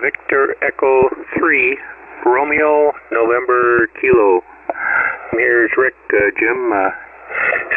Victor Echo 3, Romeo, November, Kilo. Here's Rick. Jim,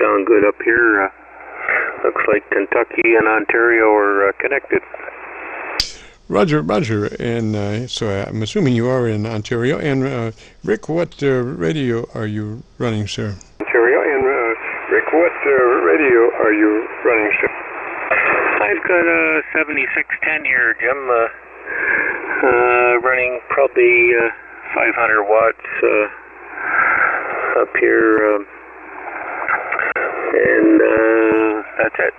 sound good up here. Looks like Kentucky and Ontario are connected. Roger. And so I'm assuming you are in Ontario. And Rick, what radio are you running, sir? Ontario. And Rick, what radio are you running, sir? I've got a 7610 here, Jim. Running probably 500 watts up here. And that's it.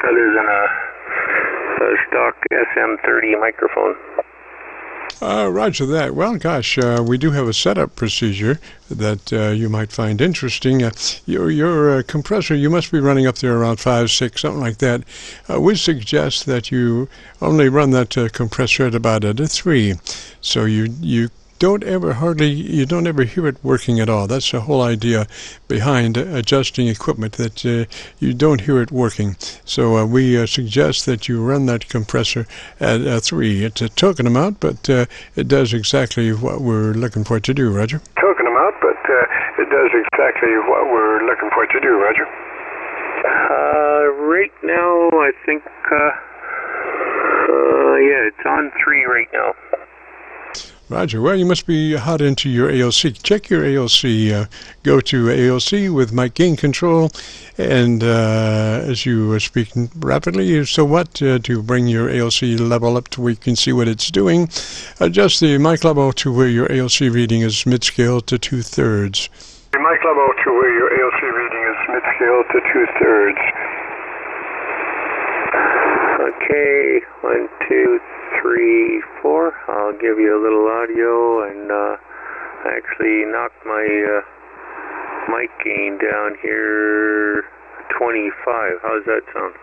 Other than a stock SM30 microphone. Roger that. Well, gosh, we do have a setup procedure that you might find interesting. Your compressor, you must be running up there around 5, 6, something like that. We suggest that you only run that compressor at about at a 3. So you don't ever hear it working at all. That's the whole idea behind adjusting equipment, that you don't hear it working. So we suggest that you run that compressor at a 3. It's a token amount, but it does exactly what we're looking for it to do, Roger. Token amount, but it does exactly what we're looking for it to do, Roger. Right now, I think, yeah, it's on 3 right now. Roger. Well, you must be hot into your AOC. Check your AOC. Go to AOC with mic gain control, and as you are speaking rapidly, so what, to bring your AOC level up to where you can see what it's doing, adjust the mic level to where your AOC reading is mid-scale to 2/3. The mic level to where your AOC reading is mid-scale to 2/3. Okay, 1, 2, 3, 4. I'll give you a little audio, and I actually knocked my mic gain down here 25. How's that sound?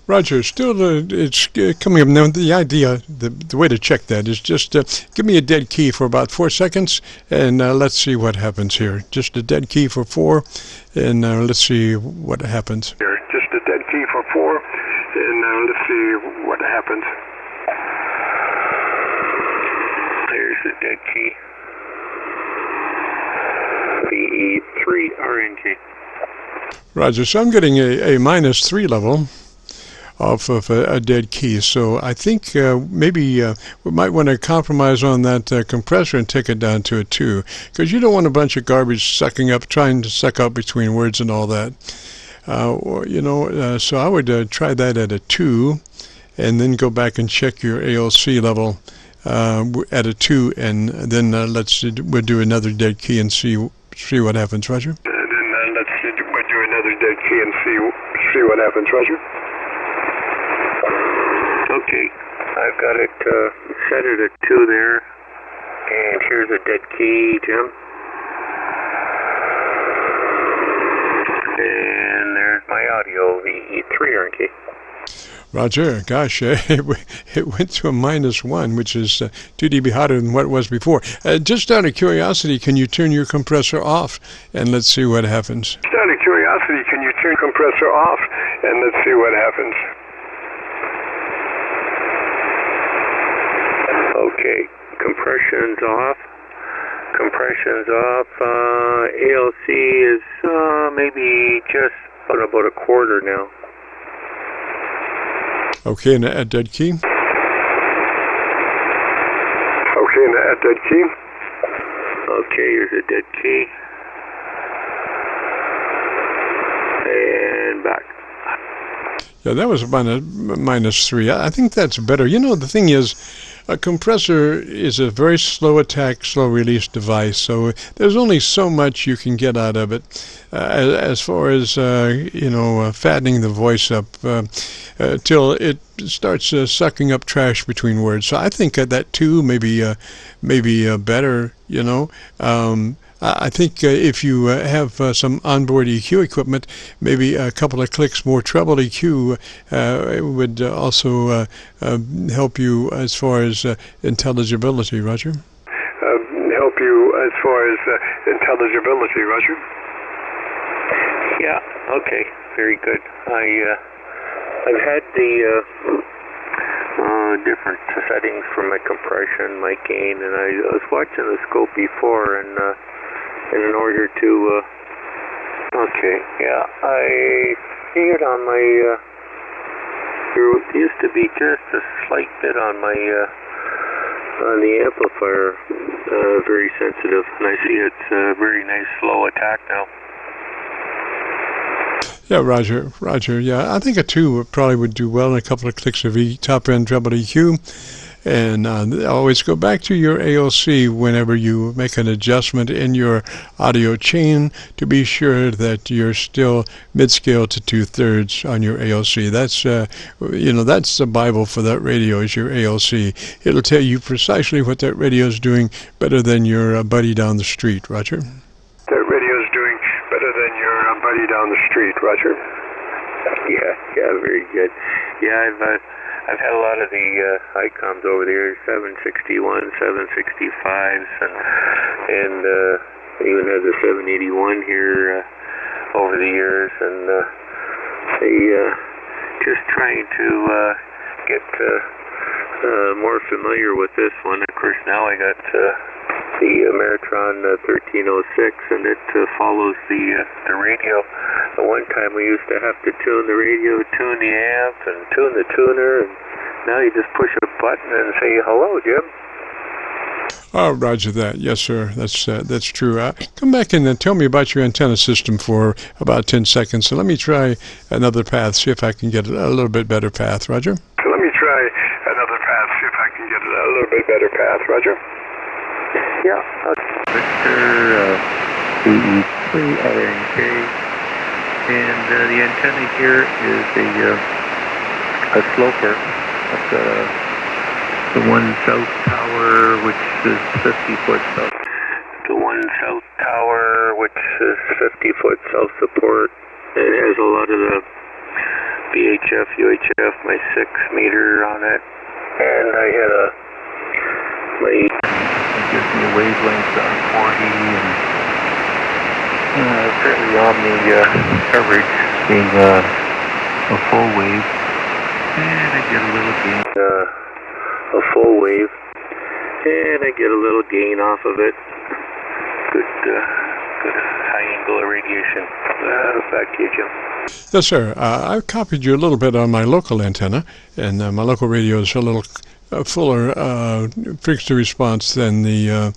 Roger, still it's coming up. Now, the idea, the way to check that is just give me a dead key for about 4 seconds, and let's see what happens here. Just a dead key for 4, and let's see what happens. Here, just a dead key for 4, and let's see what happens. There's the dead key. VE3RNK. Roger, so I'm getting a -3 level off of a dead key, so I think maybe we might want to compromise on that compressor and take it down to a 2, because you don't want a bunch of garbage trying to suck up between words and all that. So I would try that at a 2, and then go back and check your AOC level at a 2, and then we'll do another dead key and see what happens, Roger. And then we'll do another dead key and see what happens, Roger. Okay, I've got it set it at 2 there, and here's a dead key, Jim. And there's my audio, VE3RNK. Roger, gosh, it went to a -1, which is 2 dB hotter than what it was before. Just out of curiosity, can you turn your compressor off, and let's see what happens? Just out of curiosity, can you turn the compressor off, and let's see what happens? Okay, compression's off. ALC is maybe just about a quarter now. Okay, and a dead key? Okay, and a dead key? Okay, here's a dead key. And back. Yeah, that was about a -3. I think that's better. You know, the thing is, a compressor is a very slow attack, slow release device, so there's only so much you can get out of it as far as, fattening the voice up till it starts sucking up trash between words. So I think that too maybe better, I think if you have some onboard EQ equipment, maybe a couple of clicks more treble EQ would also help you as far as intelligibility, Roger. Help you as far as intelligibility, Roger. Yeah, okay, very good. I've had the different settings for my compression, my gain, and I was watching the scope before, and in order to, okay, yeah, I see it on my, there used to be just a slight bit on my, on the amplifier, very sensitive, and I see it's a very nice slow attack now. Yeah, Roger. Yeah, I think a 2 probably would do well in a couple of clicks of top-end treble EQ. And always go back to your ALC whenever you make an adjustment in your audio chain to be sure that you're still mid-scale to 2/3 on your ALC. That's, that's the Bible for that radio is your ALC. It'll tell you precisely what that radio is doing better than your buddy down the street, Roger. That radio is doing better than your buddy down the street, Roger. Yeah, very good. Yeah, I've had a lot of the ICOMs over there, 761, 765s, and even has a 781 here over the years, and just trying to get more familiar with this one. Of course, now I got the Ameritron 1306, and it follows the radio. At one time we used to have to tune the radio, tune the amp, and tune the tuner, and now you just push a button and say, hello, Jim. Oh, roger that. Yes, sir. That's true. Come back and tell me about your antenna system for about 10 seconds. So let me try another path, see if I can get a little bit better path, Roger. So let me try another path, see if I can get a little bit better path, Roger. Yeah. Victor, RICK-VE3RNK, and the antenna here is a sloper. I've got the one south tower, which is 50-foot south. The one south tower, which is 50-foot self-support. It has a lot of the VHF, UHF, my 6-meter on it, and I had it gives me a wavelength on 40 and fairly omni coverage, being a full wave, and I get a little gain, a full wave, and I get a little gain off of it. Good high angle irradiation. Back to you, Jim. Yes, sir. I've copied you a little bit on my local antenna, and my local radio is a little fuller frequency response than the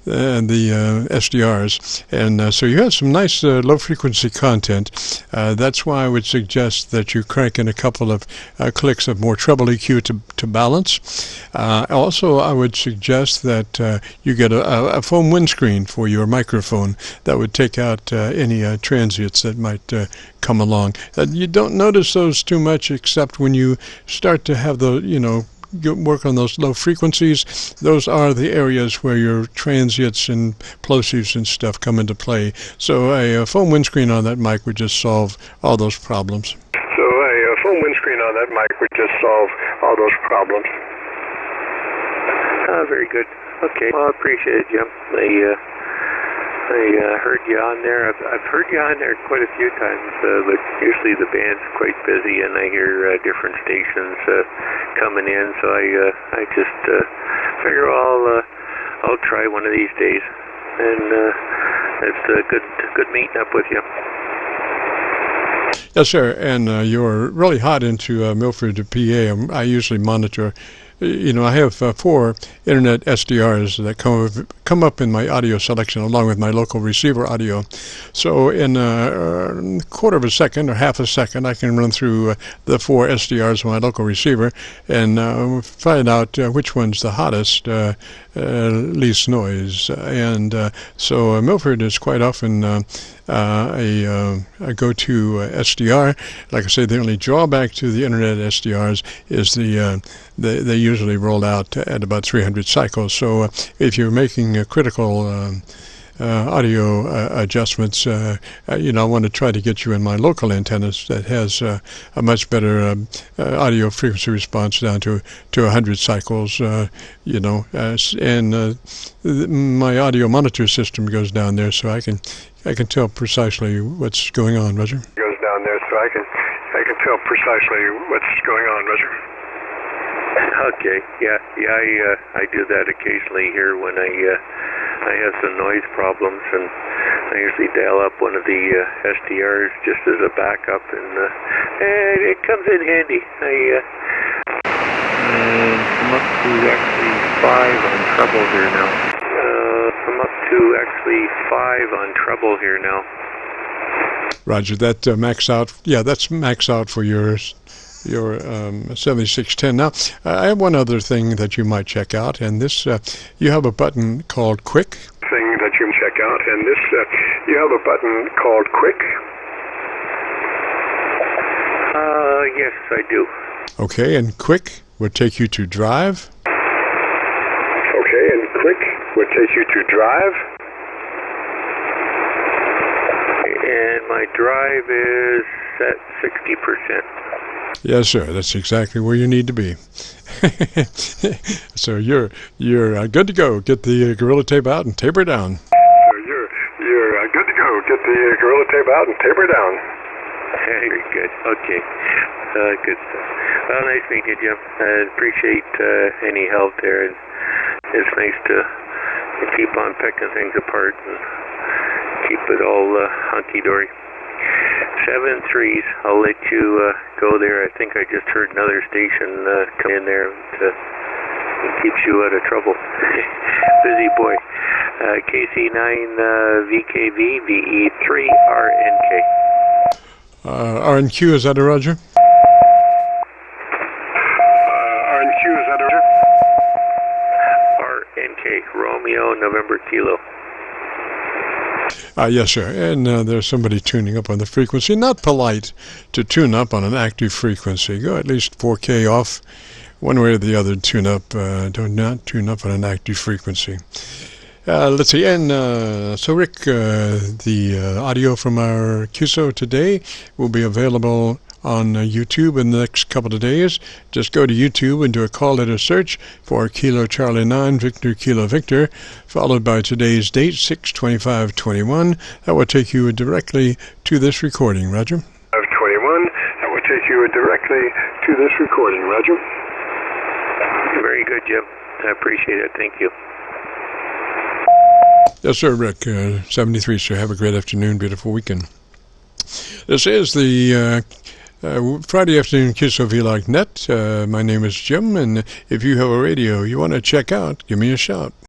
SDRs, and so you have some nice low frequency content. That's why I would suggest that you crank in a couple of clicks of more treble EQ to balance. Also, I would suggest that you get a foam windscreen for your microphone that would take out any transients that might come along. You don't notice those too much, except when you start to have the work on those low frequencies. Those are the areas where your transients and plosives and stuff come into play. So a foam windscreen on that mic would just solve all those problems. So a foam windscreen on that mic would just solve all those problems. Very good. Okay. Well, I appreciate it, Jim. I heard you on there. I've heard you on there quite a few times, but usually the band's quite busy, and I hear different stations coming in. So I just figure I'll try one of these days, and it's good meeting up with you. Yes, sir. And you're really hot into Milford, PA. I usually monitor. I have 4 internet SDRs that come up in my audio selection along with my local receiver audio. So in a quarter of a second or half a second, I can run through the 4 SDRs on my local receiver and find out which one's the hottest, least noise. And so Milford is quite often a go-to SDR. Like I say, the only drawback to the internet SDRs is they usually roll out at about 300 cycles. So if you're making critical audio adjustments, I want to try to get you in my local antennas that has a much better audio frequency response down to 100 cycles, and my audio monitor system goes down there, so I can tell precisely what's going on, Roger. Goes down there, so I can tell precisely what's going on, Roger. Okay, yeah, I do that occasionally here when I have some noise problems, and I usually dial up one of the SDRs just as a backup, and it comes in handy. I'm up to actually 5 on treble here now. I'm up to actually 5 on treble here now. Roger, that max out. Yeah, that's max out for your 7610. Now, I have one other thing that you might check out, and this, you have a button called Quick. Yes, I do. Okay, and Quick will take you to Drive. And my drive is at 60%. Yes, sir. That's exactly where you need to be. So you're good to go. Get the Gorilla Tape out and taper down. Very good. Okay. Good stuff. Well, nice meeting you, Jim. I appreciate any help there. It's nice to keep on picking things apart and keep it all hunky-dory. 7 3s. I'll let you go there. I think I just heard another station come in there to keeps you out of trouble. Busy boy. KC9VKV VE3RNK. RNQ, is that a Roger? RNK, Romeo, November, Kilo. Yes, sir. And there's somebody tuning up on the frequency. Not polite to tune up on an active frequency. Go at least 4K off. One way or the other, tune up. Do not tune up on an active frequency. Let's see. And so, Rick, the audio from our QSO today will be available on YouTube in the next couple of days. Just go to YouTube and do a call letter search for Kilo Charlie 9 Victor Kilo Victor, followed by today's date, 6/25/21. That will take you directly to this recording. Roger. 21. That will take you directly to this recording. Roger. Very good, Jim. I appreciate it. Thank you. Yes, sir, Rick. 73, sir. Have a great afternoon, beautiful weekend. This is the Friday afternoon Qso-Vlog net. My name is Jim, and if you have a radio you want to check out, give me a shout.